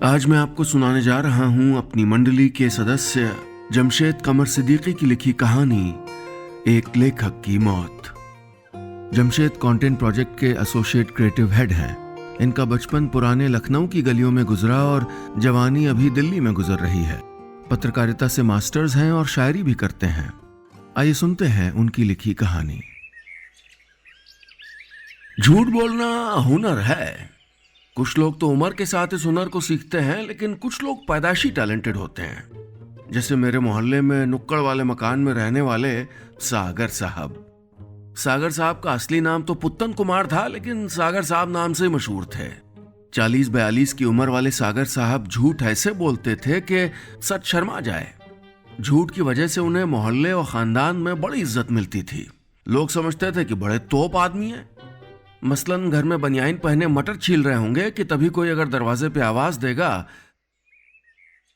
आज मैं आपको सुनाने जा रहा हूं अपनी मंडली के सदस्य जमशेद कमर सिद्दीकी की लिखी कहानी एक लेखक की मौत। जमशेद कंटेंट प्रोजेक्ट के एसोसिएट क्रिएटिव हेड हैं। इनका बचपन पुराने लखनऊ की गलियों में गुजरा और जवानी अभी दिल्ली में गुजर रही है। पत्रकारिता से मास्टर्स हैं और शायरी भी करते हैं। आइए सुनते हैं उनकी लिखी कहानी। झूठ बोलना हुनर है। कुछ लोग तो उम्र के साथ इस हुनर को सीखते हैं, लेकिन कुछ लोग पैदाइशी टैलेंटेड होते हैं। जैसे मेरे मोहल्ले में नुक्कड़ वाले मकान में रहने वाले सागर साहब। सागर साहब का असली नाम तो पुत्तन कुमार था, लेकिन सागर साहब नाम से मशहूर थे। 40-42 की उम्र वाले सागर साहब झूठ ऐसे बोलते थे कि सच शर्मा जाए। झूठ की वजह से उन्हें मोहल्ले और खानदान में बड़ी इज्जत मिलती थी। लोग समझते थे कि बड़े तोप आदमी हैं। मसलन घर में बनियाइन पहने मटर छील रहे होंगे कि तभी कोई अगर दरवाजे पे आवाज देगा,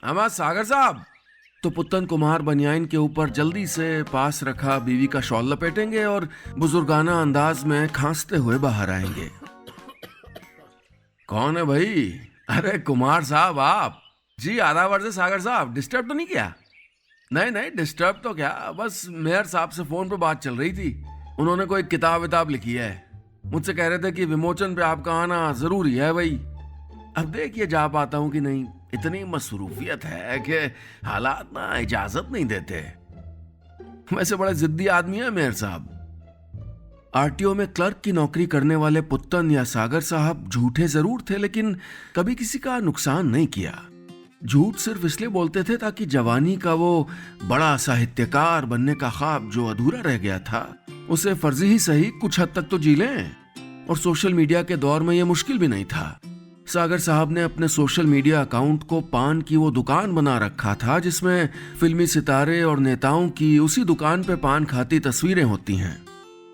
हमारा सागर साहब, तो पुत्तन कुमार बनियाइन के ऊपर जल्दी से पास रखा बीवी का शॉल लपेटेंगे और बुजुर्गाना अंदाज में खांसते हुए बाहर आएंगे। कौन है भाई? अरे कुमार साहब आप जी। आधा वर्ष सागर साहब, डिस्टर्ब तो नहीं किया? नहीं, डिस्टर्ब तो क्या, बस मेयर साहब से फोन पे बात चल रही थी। उन्होंने कोई किताब लिखी है। मुझसे कह रहे थे कि विमोचन पे आपका आना जरूरी है भाई। अब देखिए जा पाता हूं कि नहीं। इतनी मसरूफियत है कि हालात ना इजाजत नहीं देते। वैसे बड़े जिद्दी आदमी है मेयर साहब। आरटीओ में क्लर्क की नौकरी करने वाले पुत्तन या सागर साहब झूठे जरूर थे, लेकिन कभी किसी का नुकसान नहीं किया। झूठ सिर्फ इसलिए बोलते थे ताकि जवानी का वो बड़ा साहित्यकार बनने का ख्वाब जो अधूरा रह गया था, उसे फर्जी ही सही कुछ हद तक तो जी लें। और सोशल मीडिया के दौर में यह मुश्किल भी नहीं था। सागर साहब ने अपने सोशल मीडिया अकाउंट को पान की वो दुकान बना रखा था जिसमें फिल्मी सितारे और नेताओं की उसी दुकान पे पान खाती तस्वीरें होती हैं।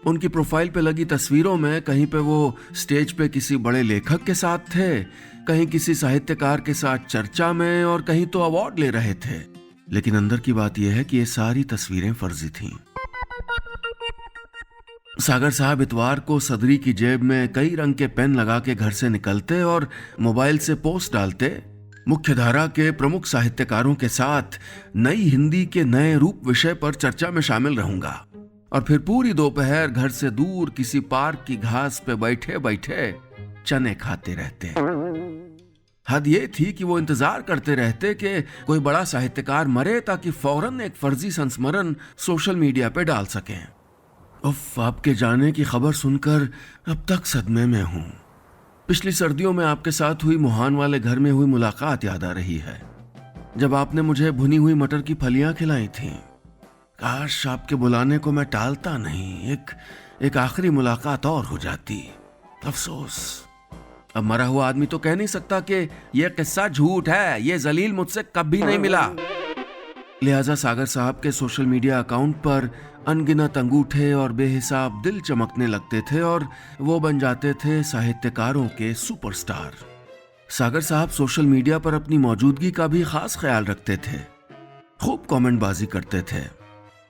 उनकी प्रोफाइल पे लगी तस्वीरों में कहीं पे वो स्टेज पे किसी बड़े लेखक के साथ थे, कहीं किसी साहित्यकार के साथ चर्चा में, और कहीं तो अवार्ड ले रहे थे। लेकिन अंदर की बात यह है कि ये सारी तस्वीरें फर्जी थीं। सागर साहब इतवार को सदरी की जेब में कई रंग के पेन लगा के घर से निकलते और मोबाइल से पोस्ट डालते, मुख्यधारा के प्रमुख साहित्यकारों के साथ नई हिंदी के नए रूप विषय पर चर्चा में शामिल रहूंगा। और फिर पूरी दोपहर घर से दूर किसी पार्क की घास पे बैठे बैठे चने खाते रहते। हद ये थी कि वो इंतजार करते रहते कि कोई बड़ा साहित्यकार मरे ताकि फौरन एक फर्जी संस्मरण सोशल मीडिया पे डाल सकें। उफ, आपके जाने की खबर सुनकर अब तक सदमे में हूं। पिछली सर्दियों में आपके साथ हुई मुहान वाले घर में हुई मुलाकात याद आ रही है, जब आपने मुझे भुनी हुई मटर की फलियां खिलाई थीं। काश आपके बुलाने को मैं टालता नहीं, एक आखिरी मुलाकात और हो जाती। अफसोस, अब मरा हुआ आदमी तो कह नहीं सकता कि यह किस्सा झूठ है, यह जलील मुझसे कभी नहीं मिला। लिहाजा सागर साहब के सोशल मीडिया अकाउंट पर अनगिनत अंगूठे और बेहिसाब दिल चमकने लगते थे और वो बन जाते थे साहित्यकारों के सुपरस्टार। सागर साहब सोशल मीडिया पर अपनी मौजूदगी का भी खास ख्याल रखते थे। खूब कमेंट बाजी करते थे,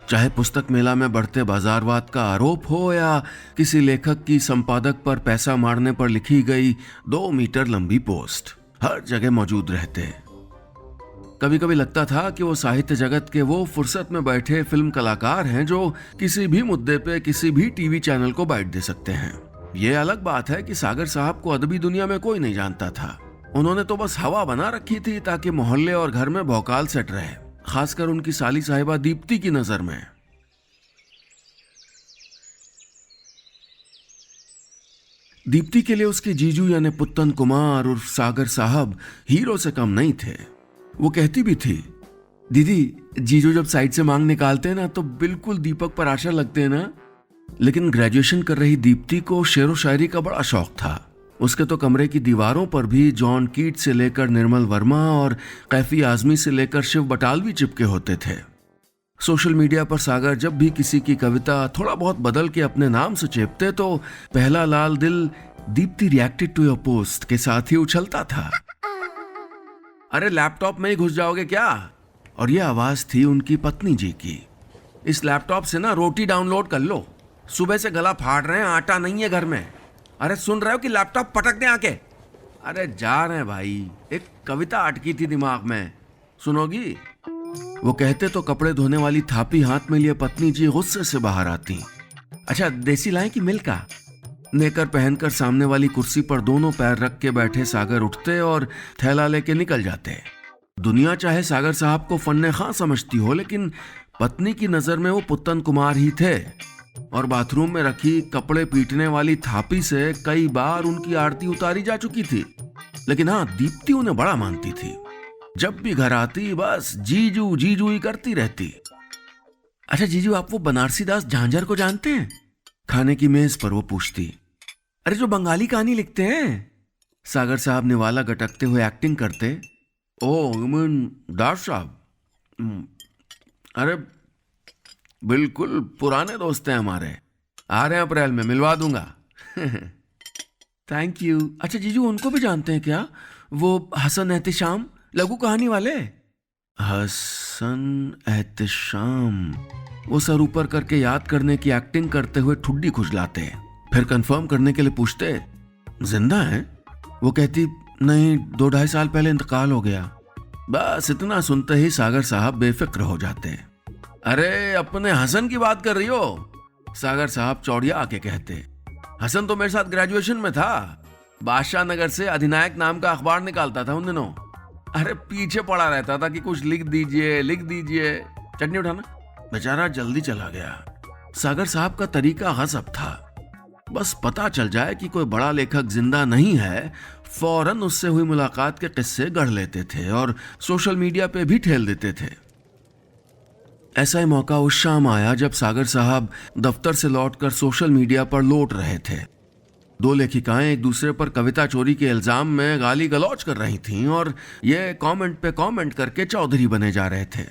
चाहे पुस्तक मेला में बढ़ते बाजारवाद का आरोप हो या किसी लेखक की संपादक पर पैसा मारने पर लिखी गई 2 मीटर लंबी पोस्ट। हर जगह मौजूद रहते। कभी कभी लगता था कि वो साहित्य जगत के वो फुर्सत में बैठे फिल्म कलाकार हैं जो किसी भी मुद्दे पे किसी भी टीवी चैनल को बाइट दे सकते हैं। ये अलग बात है कि सागर साहब को अदबी दुनिया में कोई नहीं जानता था। उन्होंने तो बस हवा बना रखी थी ताकि मोहल्ले और घर में भौकाल सेट रहे, खासकर उनकी साली साहिबा दीप्ति की नजर में। दीप्ति के लिए उसके जीजू यानी पुत्तन कुमार और सागर साहब हीरो से कम नहीं थे। वो कहती भी थी, दीदी जीजू जब साइड से मांग निकालते हैं ना तो बिल्कुल दीपक पराशर लगते हैं ना। लेकिन ग्रेजुएशन कर रही दीप्ति को शेरो शायरी का बड़ा शौक था। उसके तो कमरे की दीवारों पर भी जॉन कीट से लेकर निर्मल वर्मा और कैफी आजमी से लेकर शिव बटालवी चिपके होते थे। सोशल मीडिया पर सागर जब भी किसी की कविता थोड़ा बहुत बदल के अपने नाम से चेपते तो पहला लाल दिल Deepti reacted to your post के साथ ही उछलता था। अरे लैपटॉप में ही घुस जाओगे क्या? और ये आवाज थी उनकी पत्नी जी की। इस लैपटॉप से ना रोटी डाउनलोड कर लो, सुबह से गला फाड़ रहे हैं, आटा नहीं है घर में। अरे सुन रहे हो कि लैपटॉप पटक दें आके। अरे जा रहे हैं भाई, एक कविता अटकी थी दिमाग में, सुनोगी? वो कहते तो कपड़े धोने वाली थापी हाथ में लिए पत्नी जी गुस्से से बाहर आती। अच्छा देसी लाएं कि मिल्क का? नेकर पहनकर सामने वाली कुर्सी पर दोनों पैर रख के बैठे सागर उठते और थैला लेके निकल जाते। दुनिया चाहे सागर साहब को फन्ने खां समझती हो, लेकिन पत्नी की नजर में वो पुत्तन कुमार ही थे और बाथरूम में रखी कपड़े पीटने वाली थापी से कई बार उनकी आरती उतारी जा चुकी थी। लेकिन हाँ, दीप्ति उन्हें बड़ा मानती थी। जब भी घर आती बस जीजू जीजू ही करती रहती। अच्छा जीजू, आप वो बनारसी दास झांझर को जानते हैं? खाने की मेज पर वो पूछती। अरे जो बंगाली कहानी लिखते हैं। सागर साहब निवाला गटकते हुए एक्टिंग करते। ओ दास साहब, अरे बिल्कुल पुराने दोस्त हैं हमारे, आ रहे हैं अप्रैल में, मिलवा दूंगा। Thank you. अच्छा जीजू, उनको भी जानते हैं क्या? वो हसन एहतिशाम, लघु कहानी वाले। हसन एहतिशाम। वो सर ऊपर करके याद करने की एक्टिंग करते हुए ठुड्डी खुजलाते, फिर कंफर्म करने के लिए पूछते, जिंदा हैं? वो कहती, नहीं, 2-2.5 साल पहले इंतकाल हो गया। बस इतना सुनते ही सागर साहब बेफिक्र हो जाते। अरे अपने हसन की बात कर रही हो? सागर साहब चौड़िया आके कहते। हसन तो मेरे साथ ग्रेजुएशन में था, बादशाह नगर से अधिनायक नाम का अखबार निकालता था उन दिनों। अरे पीछे पड़ा रहता था कि कुछ लिख दीजिए लिख दीजिए। चटनी उठाना। बेचारा जल्दी चला गया। सागर साहब का तरीका गजब था। बस पता चल जाए कि कोई बड़ा लेखक जिंदा नहीं है, फौरन उससे हुई मुलाकात के किस्से गढ़ लेते थे और सोशल मीडिया पे भी ठेल देते थे। ऐसा ही मौका उस शाम आया जब सागर साहब दफ्तर से लौटकर सोशल मीडिया पर लौट रहे थे। 2 लेखिकाएं एक दूसरे पर कविता चोरी के इल्जाम में गाली गलौज कर रही थीं और ये कमेंट पे कमेंट करके चौधरी बने जा रहे थे।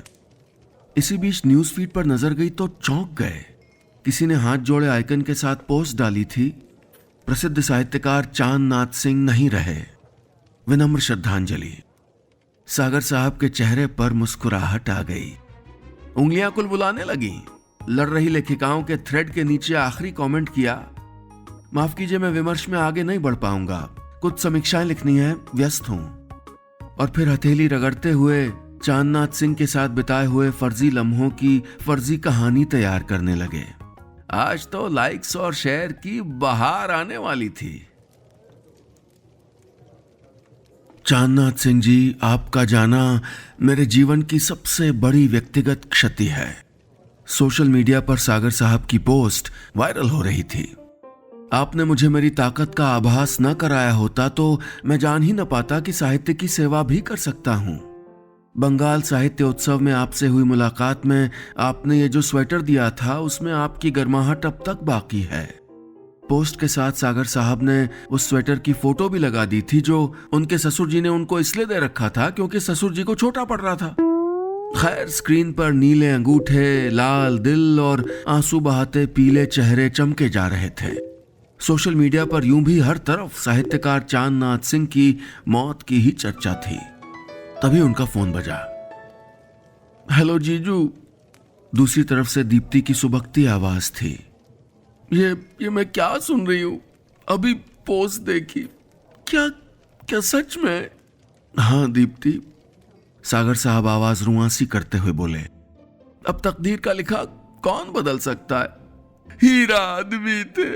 इसी बीच न्यूज फीड पर नजर गई तो चौंक गए। किसी ने हाथ जोड़े आइकन के साथ पोस्ट डाली थी, प्रसिद्ध साहित्यकार चांद नाथ सिंह नहीं रहे, विनम्र श्रद्धांजलि। सागर साहब के चेहरे पर मुस्कुराहट आ गई, उंगलियां कुल बुलाने लगी। लड़ रही लेखिकाओं के थ्रेड के नीचे आखिरी कमेंट किया, माफ कीजिए मैं विमर्श में आगे नहीं बढ़ पाऊंगा, कुछ समीक्षाएं लिखनी है, व्यस्त हूं। और फिर हथेली रगड़ते हुए चांदनाथ सिंह के साथ बिताए हुए फर्जी लम्हों की फर्जी कहानी तैयार करने लगे। आज तो लाइक्स और शेयर की बहार आने वाली थी। चांदनाथ सिंह जी, आपका जाना मेरे जीवन की सबसे बड़ी व्यक्तिगत क्षति है। सोशल मीडिया पर सागर साहब की पोस्ट वायरल हो रही थी। आपने मुझे मेरी ताकत का आभास न कराया होता तो मैं जान ही न पाता कि साहित्य की सेवा भी कर सकता हूं। बंगाल साहित्य उत्सव में आपसे हुई मुलाकात में आपने ये जो स्वेटर दिया था उसमें आपकी गर्माहट अब तक बाकी है। पोस्ट के साथ सागर साहब ने उस स्वेटर की फोटो भी लगा दी थी जो उनके ससुर जी ने उनको इसलिए दे रखा था क्योंकि ससुर जी को छोटा पड़ रहा था। खैर, स्क्रीन पर नीले अंगूठे, लाल दिल और आंसू बहाते पीले चेहरे चमके जा रहे थे। सोशल मीडिया पर यूं भी हर तरफ साहित्यकार चांदनाथ सिंह की मौत की ही चर्चा थी। तभी उनका फोन बजा। हेलो जीजू। दूसरी तरफ से दीप्ति की सुबकती आवाज थी। ये मैं क्या सुन रही हूं? अभी पोस्ट देखी। क्या सच में? हाँ दीप्ति, सागर साहब आवाज रुआंसी करते हुए बोले। अब तकदीर का लिखा कौन बदल सकता है? हीरा आदमी थे।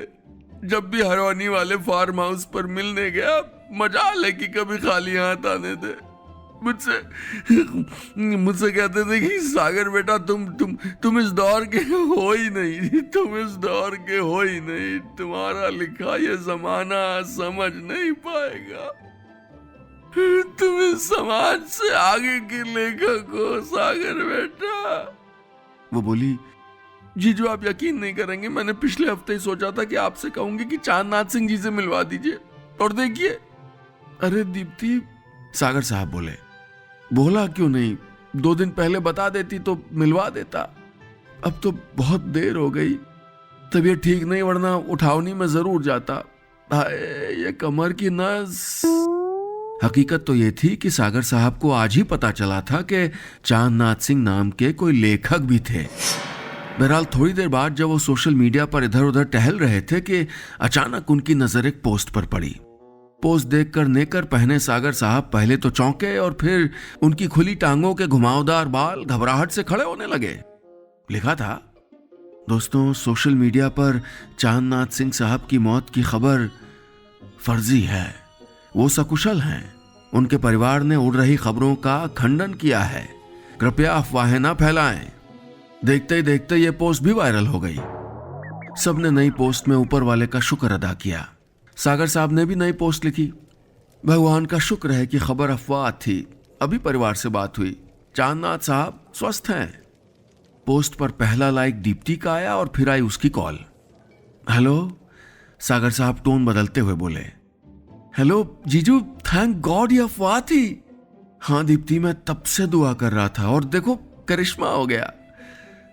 जब भी हरवानी वाले फार्म हाउस पर मिलने गया, मजाल है कि कभी खाली हाथ आने दे। मुझसे कहते थे कि सागर बेटा तुम इस दौर के हो ही नहीं, तुम इस दौर के हो ही नहीं, तुम्हारा लिखा ये जमाना समझ नहीं पाएगा, तुम इस समाज से आगे के लेखक हो सागर बेटा। वो बोली, जीजू आप यकीन नहीं करेंगे, मैंने पिछले हफ्ते ही सोचा था कि आपसे कहूंगी कि चांदनाथ सिंह जी से मिलवा दीजिए, और देखिए। अरे दीप्ति, सागर साहब बोले, बोला क्यों नहीं? 2 दिन पहले बता देती तो मिलवा देता। अब तो बहुत देर हो गई, तबीयत ठीक नहीं, वरना उठावनी में जरूर जाता। हाय, ये कमर की नस। हकीकत तो ये थी कि सागर साहब को आज ही पता चला था कि चांदनाथ सिंह नाम के कोई लेखक भी थे। बहरहाल थोड़ी देर बाद जब वो सोशल मीडिया पर इधर उधर टहल रहे थे कि अचानक उनकी नजर एक पोस्ट पर पड़ी। पोस्ट देखकर नेकर पहने सागर साहब पहले तो चौंके और फिर उनकी खुली टांगों के घुमावदार बाल घबराहट से खड़े होने लगे। लिखा था, दोस्तों, सोशल मीडिया पर चांदनाथ सिंह साहब की मौत की खबर फर्जी है। वो सकुशल हैं। उनके परिवार ने उड़ रही खबरों का खंडन किया है। कृपया अफवाहें ना फैलाएं। देखते ही देखते ये पोस्ट भी वायरल हो गई। सबने नई पोस्ट में ऊपर वाले का शुक्र अदा किया। सागर साहब ने भी नई पोस्ट लिखी, भगवान का शुक्र है कि खबर अफवाह थी, अभी परिवार से बात हुई, चांदनाथ साहब स्वस्थ हैं। पोस्ट पर पहला लाइक दीप्ति का आया और फिर आई उसकी कॉल। हेलो, सागर साहब टोन बदलते हुए बोले। हेलो जीजू, थैंक गॉड ये अफवाह थी। हाँ दीप्ति, मैं तब से दुआ कर रहा था और देखो करिश्मा हो गया।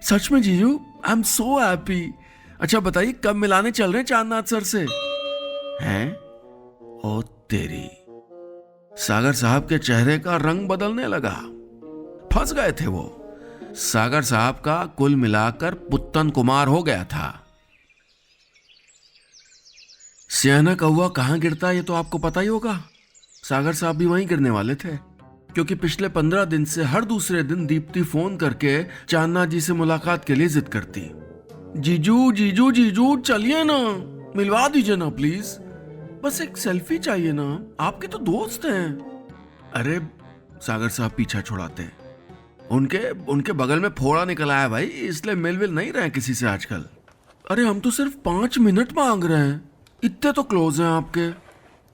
सच में जीजू, आई एम सो हैप्पी। अच्छा बताइए, कब मिलाने चल रहे हैं चांदनाथ सर से? हैं? ओ तेरी। सागर साहब के चेहरे का रंग बदलने लगा। फंस गए थे वो। सागर साहब का कुल मिलाकर पुत्तन कुमार हो गया था। सियाना कौवा कहां गिरता ये तो आपको पता ही होगा। सागर साहब भी वहीं गिरने वाले थे, क्योंकि पिछले 15 दिन से हर दूसरे दिन दीप्ति फोन करके चांदनाथ जी से मुलाकात के लिए जिद करती। जीजू जीजू जीजू चलिए ना, मिलवा दीजिए ना प्लीज, बस एक सेल्फी चाहिए ना, आपके तो दोस्त हैं। अरे सागर साहब पीछा छुड़ाते, उनके बगल में फोड़ा निकल आया भाई, इसलिए मिल नहीं रहे किसी से आजकल। अरे हम तो सिर्फ 5 मिनट मांग रहे हैं, इतने तो क्लोज हैं आपके।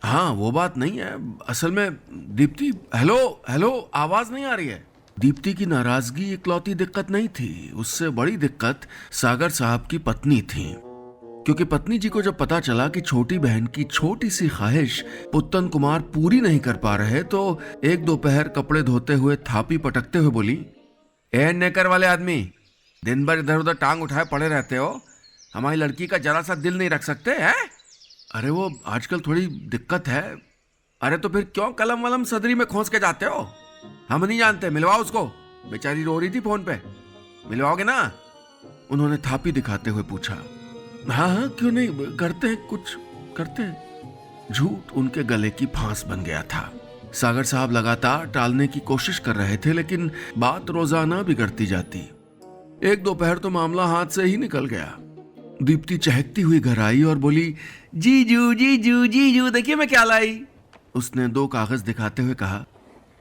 हाँ वो बात नहीं है, असल में दीप्ति। हेलो हेलो, आवाज नहीं आ रही है। दीप्ति की नाराजगी इकलौती दिक्कत नहीं थी, उससे बड़ी दिक्कत सागर साहब की पत्नी थी। क्योंकि पत्नी जी को जब पता चला कि छोटी बहन की छोटी सी ख्वाहिश पुत्तन कुमार पूरी नहीं कर पा रहे, तो एक दोपहर कपड़े धोते हुए थापी पटकते हुए बोली, ए नेकर वाले आदमी, दिन भर इधर उधर टांग उठाए पड़े रहते हो, हमारी लड़की का जरा सा दिल नहीं रख सकते हैं? अरे वो आजकल थोड़ी दिक्कत है। अरे तो फिर क्यों कलम वलम सदरी में खोस के जाते हो? हम नहीं जानते, मिलवाओ उसको, बेचारी रो रही थी फोन पे, मिलवाओगे ना? उन्होंने थापी दिखाते हुए पूछा। हाँ हाँ क्यों नहीं, करते हैं, कुछ करते हैं। झूठ उनके गले की फांस बन गया था। सागर साहब लगातार टालने की कोशिश कर रहे थे, लेकिन बात रोजाना बिगड़ती जाती। एक दोपहर तो मामला हाथ से ही निकल गया। दीप्ति चहकती हुई घर आई और बोली, जीजू जीजू जीजू देखिए मैं क्या लाई। उसने 2 कागज दिखाते हुए कहा,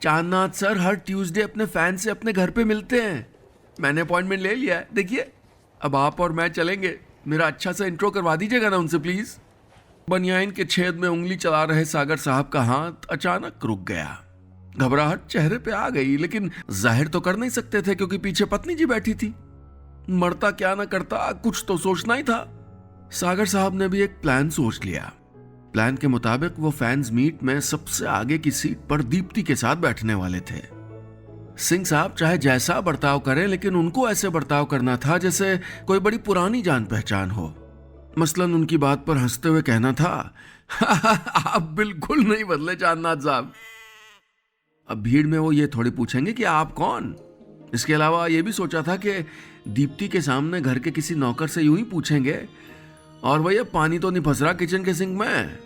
चांदनाथ सर हर ट्यूसडे अपने फैन से अपने घर पे मिलते हैं, मैंने अपॉइंटमेंट ले लिया है, देखिए अब आप और मैं चलेंगे, मेरा अच्छा सा इंट्रो करवा दीजिएगा ना उनसे प्लीज। बनियाइन के छेद में उंगली चला रहे सागर साहब का हाथ अचानक रुक गया। घबराहट चेहरे पे आ गई, लेकिन जाहिर तो कर नहीं सकते थे क्योंकि पीछे पत्नी जी बैठी थी। मरता क्या ना करता, कुछ तो सोचना ही था। सागर साहब ने भी एक प्लान सोच लिया। प्लान के मुताबिक वो फैंस मीट में सबसे आगे की सीट पर दीप्ति के साथ बैठने वाले थे। सिंह साहब चाहे जैसा बर्ताव करें, लेकिन उनको ऐसे बर्ताव करना था जैसे कोई बड़ी पुरानी जान पहचान हो। मसलन उनकी बात पर हंसते हुए कहना था, आप बिल्कुल नहीं बदले चांदनाथ साहब। अब भीड़ में वो ये थोड़ी पूछेंगे कि आप कौन। इसके अलावा ये भी सोचा था कि दीप्ति के सामने घर के किसी नौकर से यूं ही पूछेंगे, और भैया पानी तो नहीं फंस रहा किचन के सिंक में?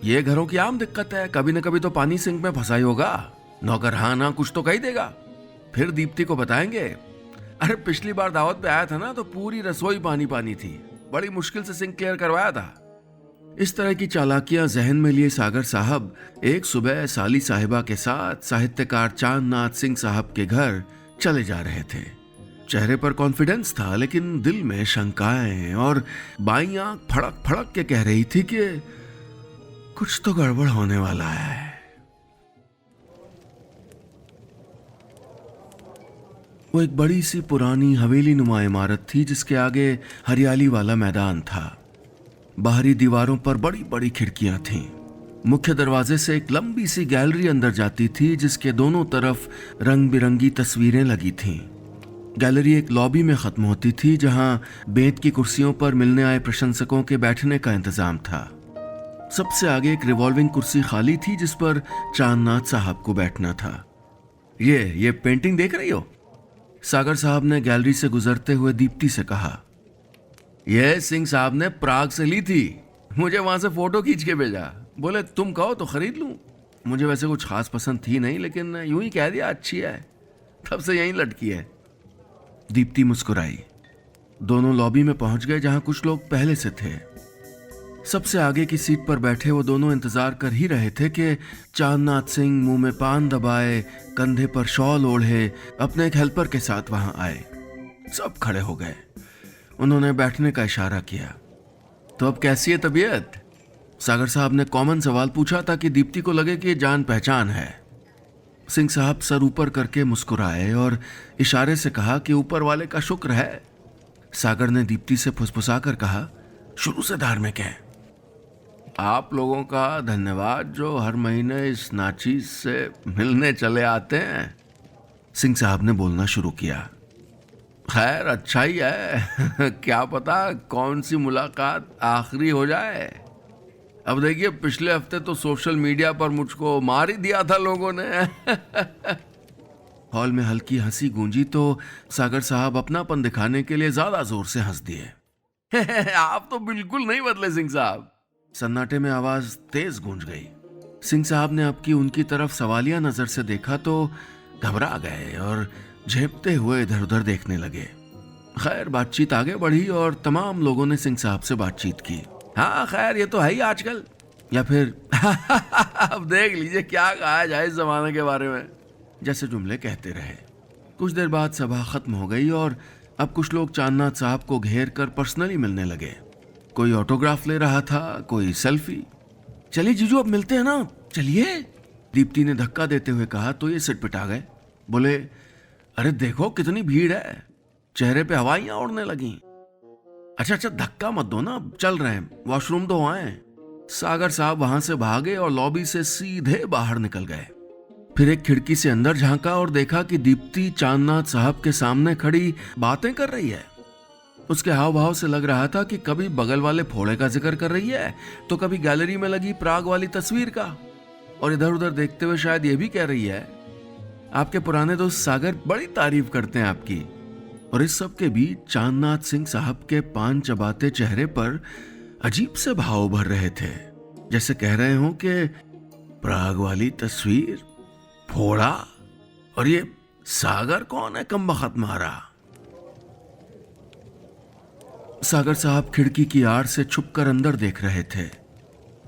ये घरों की आम दिक्कत है, कभी ना कभी तो पानी सिंक में फंसा ही होगा। नौकर हाँ ना कुछ तो कह ही देगा। फिर दीप्ति को बताएंगे, अरे पिछली बार दावत पे आया था ना तो पूरी रसोई पानी पानी थी, बड़ी मुश्किल से सिंक क्लियर करवाया था। इस तरह की चालाकियां जहन में लिए सागर साहब एक सुबह साली साहिबा के साथ साहित्यकार चांदनाथ सिंह साहब के घर चले जा रहे थे। चेहरे पर कॉन्फिडेंस था, लेकिन दिल में शंकाएं, और बाईं आंख फड़क फड़क के कह रही थी कि कुछ तो गड़बड़ होने वाला है। वो एक बड़ी सी पुरानी हवेली नुमा इमारत थी जिसके आगे हरियाली वाला मैदान था। बाहरी दीवारों पर बड़ी बड़ी खिड़कियां थीं। मुख्य दरवाजे से एक लंबी सी गैलरी अंदर जाती थी जिसके दोनों तरफ रंग बिरंगी तस्वीरें लगी थीं। गैलरी एक लॉबी में खत्म होती थी जहां बेंत की कुर्सियों पर मिलने आए प्रशंसकों के बैठने का इंतजाम था। सबसे आगे एक रिवॉल्विंग कुर्सी खाली थी जिस पर चांदनाथ साहब को बैठना था। ये पेंटिंग देख रही हो? सागर साहब ने गैलरी से गुजरते हुए दीप्ति से कहा। यह सिंह साहब ने प्राग से ली थी, मुझे वहां से फोटो खींच के भेजा। बोले तुम कहो तो खरीद लूं। मुझे वैसे कुछ खास पसंद थी नहीं, लेकिन यूं ही कह दिया अच्छी है, तब से यहीं लटकी है। दीप्ति मुस्कुराई। दोनों लॉबी में पहुंच गए जहां कुछ लोग पहले से थे। सबसे आगे की सीट पर बैठे वो दोनों इंतजार कर ही रहे थे कि चांदनाथ सिंह मुंह में पान दबाए, कंधे पर शॉल ओढ़े अपने एक हेल्पर के साथ वहां आए। सब खड़े हो गए। उन्होंने बैठने का इशारा किया। तो अब कैसी है तबीयत? सागर साहब ने कॉमन सवाल पूछा ताकि दीप्ति को लगे कि जान पहचान है। सिंह साहब सर ऊपर करके मुस्कुराए और इशारे से कहा कि ऊपर वाले का शुक्र है। सागर ने दीप्ति से फुसफुसाकर कहा, शुरू से धार्मिक है। आप लोगों का धन्यवाद जो हर महीने इस नाचीज से मिलने चले आते हैं। सिंह साहब ने बोलना शुरू किया। खैर अच्छा ही है क्या पता कौन सी मुलाकात आखिरी हो जाए। अब देखिए पिछले हफ्ते तो सोशल मीडिया पर मुझको मार ही दिया था लोगों ने हॉल में हल्की हंसी गूंजी तो सागर साहब अपनापन दिखाने के लिए ज्यादा जोर से हंस दिए आप तो बिल्कुल नहीं बदले सिंह साहब। सन्नाटे में आवाज तेज गूंज गई। सिंह साहब ने अब की उनकी तरफ सवालिया नजर से देखा तो घबरा गए और झेपते हुए इधर उधर देखने लगे। खैर बातचीत आगे बढ़ी और तमाम लोगों ने सिंह साहब से बातचीत की। हाँ खैर ये तो है ही आजकल, या फिर अब देख लीजिए क्या कहा जाए इस जमाने के बारे में, जैसे जुमले कहते रहे। कुछ देर बाद सभा खत्म हो गई और अब कुछ लोग चांदनाथ साहब को घेर कर पर्सनली मिलने लगे। कोई ऑटोग्राफ ले रहा था, कोई सेल्फी। चलिए जीजू अब मिलते हैं ना, चलिए, दीप्ति ने धक्का देते हुए कहा तो ये सिटपिटा गए। बोले अरे देखो कितनी भीड़ है, चेहरे पे हवाइयां उड़ने लगी। अच्छा धक्का मत दो ना, चल रहे हैं, वॉशरूम तो आए। सागर साहब वहां से भागे और लॉबी से सीधे बाहर निकल गए। फिर एक खिड़की से अंदर झांका और देखा कि दीप्ति चांदनाथ साहब के सामने खड़ी बातें कर रही है। उसके हाव भाव से लग रहा था कि कभी बगल वाले फोड़े का जिक्र कर रही है तो कभी गैलरी में लगी प्राग वाली तस्वीर का, और इधर उधर देखते हुए शायद ये भी कह रही है आपके पुराने दोस्त सागर बड़ी तारीफ करते हैं आपकी। और इस सब के बीच चांदनाथ सिंह साहब के पान चबाते चेहरे पर अजीब से भाव भर रहे थे, जैसे कह रहे हो कि प्राग वाली तस्वीर, फोड़ा, और ये सागर कौन है कमबख्त मारा। सागर साहब खिड़की की आड़ से छुपकर अंदर देख रहे थे।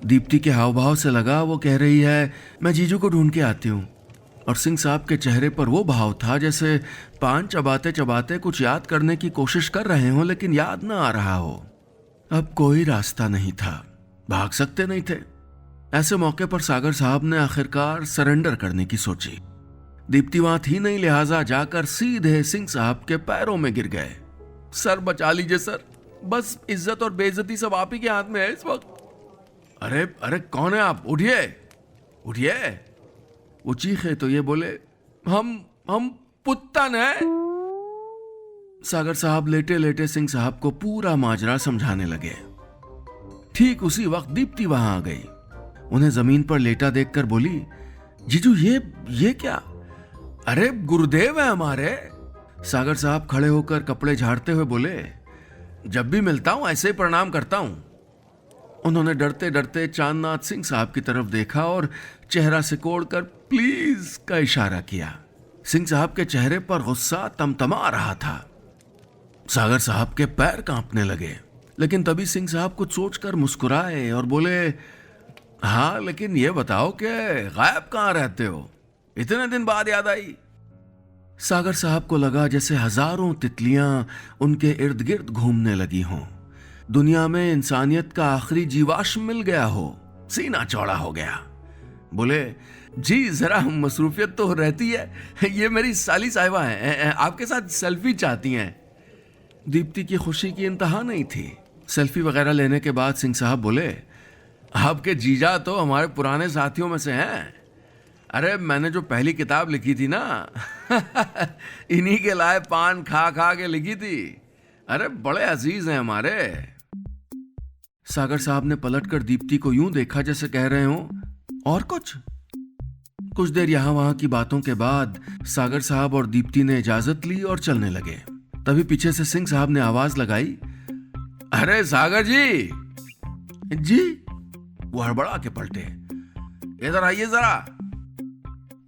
दीप्ति के हाव भाव से लगा वो कह रही है मैं जीजू को ढूंढ के आती हूँ, और सिंह साहब के चेहरे पर वो भाव था जैसे पान चबाते चबाते कुछ याद करने की कोशिश कर रहे हो लेकिन याद ना आ रहा हो। अब कोई रास्ता नहीं था, भाग सकते नहीं थे। ऐसे मौके पर सागर साहब ने आखिरकार सरेंडर करने की सोची। दीप्ति वहां थी नहीं, लिहाजा जाकर सीधे सिंह साहब के पैरों में गिर गए। सर बचा लीजिए सर, बस इज्जत और बेइज्जती सब आप ही के हाथ में है इस वक्त। अरे अरे कौन है आप, उठिए उठिए। वो चीखे तो ये बोले हम पुत्तन है। सागर साहब लेटे लेटे सिंह साहब को पूरा माजरा समझाने लगे। ठीक उसी वक्त दीप्ति वहां आ गई। उन्हें जमीन पर लेटा देखकर बोली जीजू ये क्या? अरे गुरुदेव है हमारे। सागर साहब खड़े होकर कपड़े झाड़ते हुए बोले जब भी मिलता हूं ऐसे ही प्रणाम करता हूं। उन्होंने डरते डरते चांदनाथ सिंह साहब की तरफ देखा और चेहरा सिकोड़कर प्लीज का इशारा किया। सिंह साहब के चेहरे पर गुस्सा तमतमा रहा था। सागर साहब के पैर कांपने लगे, लेकिन तभी सिंह साहब कुछ सोचकर मुस्कुराए और बोले हाँ लेकिन ये बताओ कि गायब कहां रहते हो, इतने दिन बाद याद आई। सागर साहब को लगा जैसे हजारों तितलियां उनके इर्द गिर्द घूमने लगी हों। दुनिया में इंसानियत का आखिरी जीवाश्म मिल गया हो, सीना चौड़ा हो गया। बोले जी जरा मसरूफियत तो रहती है, ये मेरी साली साहिबा हैं, आपके साथ सेल्फी चाहती हैं। दीप्ति की खुशी की इंतहा नहीं थी। सेल्फी वगैरह लेने के बाद सिंह साहब बोले आपके जीजा तो हमारे पुराने साथियों में से हैं। अरे मैंने जो पहली किताब लिखी थी ना इन्हीं के लाए पान खा खा के लिखी थी। अरे बड़े अजीज हैं हमारे। सागर साहब ने पलटकर दीप्ति को यूं देखा जैसे कह रहे हो और कुछ देर यहां वहां की बातों के बाद सागर साहब और दीप्ति ने इजाजत ली और चलने लगे। तभी पीछे से सिंह साहब ने आवाज लगाई अरे सागर जी। जी वो हड़बड़ा के पलटे। इधर आइए जरा,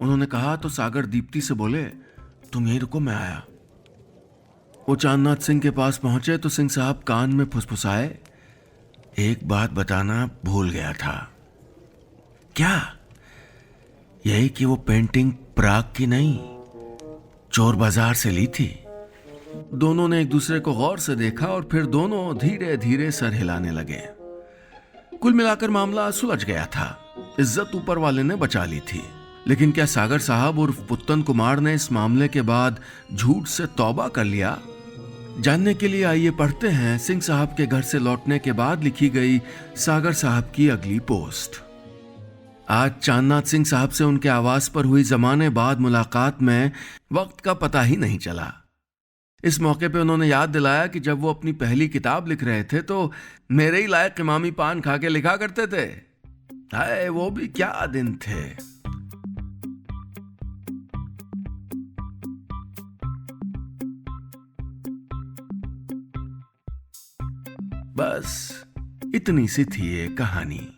उन्होंने कहा तो सागर दीप्ति से बोले, तुम यहीं रुको, मैं आया। वो चांदनाथ सिंह के पास पहुंचे तो सिंह साहब कान में फुसफुसाए, एक बात बताना भूल गया था। क्या? यही कि वो पेंटिंग प्राग की नहीं, चोर बाजार से ली थी। दोनों ने एक दूसरे को गौर से देखा और फिर दोनों धीरे धीरे सर हिलाने लगे। कुल मिलाकर मामला सुलझ गया था। इज्जत ऊपर वाले ने बचा ली थी। लेकिन क्या सागर साहब उर्फ पुत्तन कुमार ने इस मामले के बाद झूठ से तौबा कर लिया? जानने के लिए आइए पढ़ते हैं सिंह साहब के घर से लौटने के बाद लिखी गई सागर साहब की अगली पोस्ट। आज चांदनाथ सिंह साहब से उनके आवास पर हुई जमाने बाद मुलाकात में वक्त का पता ही नहीं चला। इस मौके पे उन्होंने याद दिलाया कि जब वो अपनी पहली किताब लिख रहे थे तो मेरे ही लायक इमामी पान खा के लिखा करते थे। हाय, वो भी क्या दिन थे। बस इतनी सी थी ये कहानी।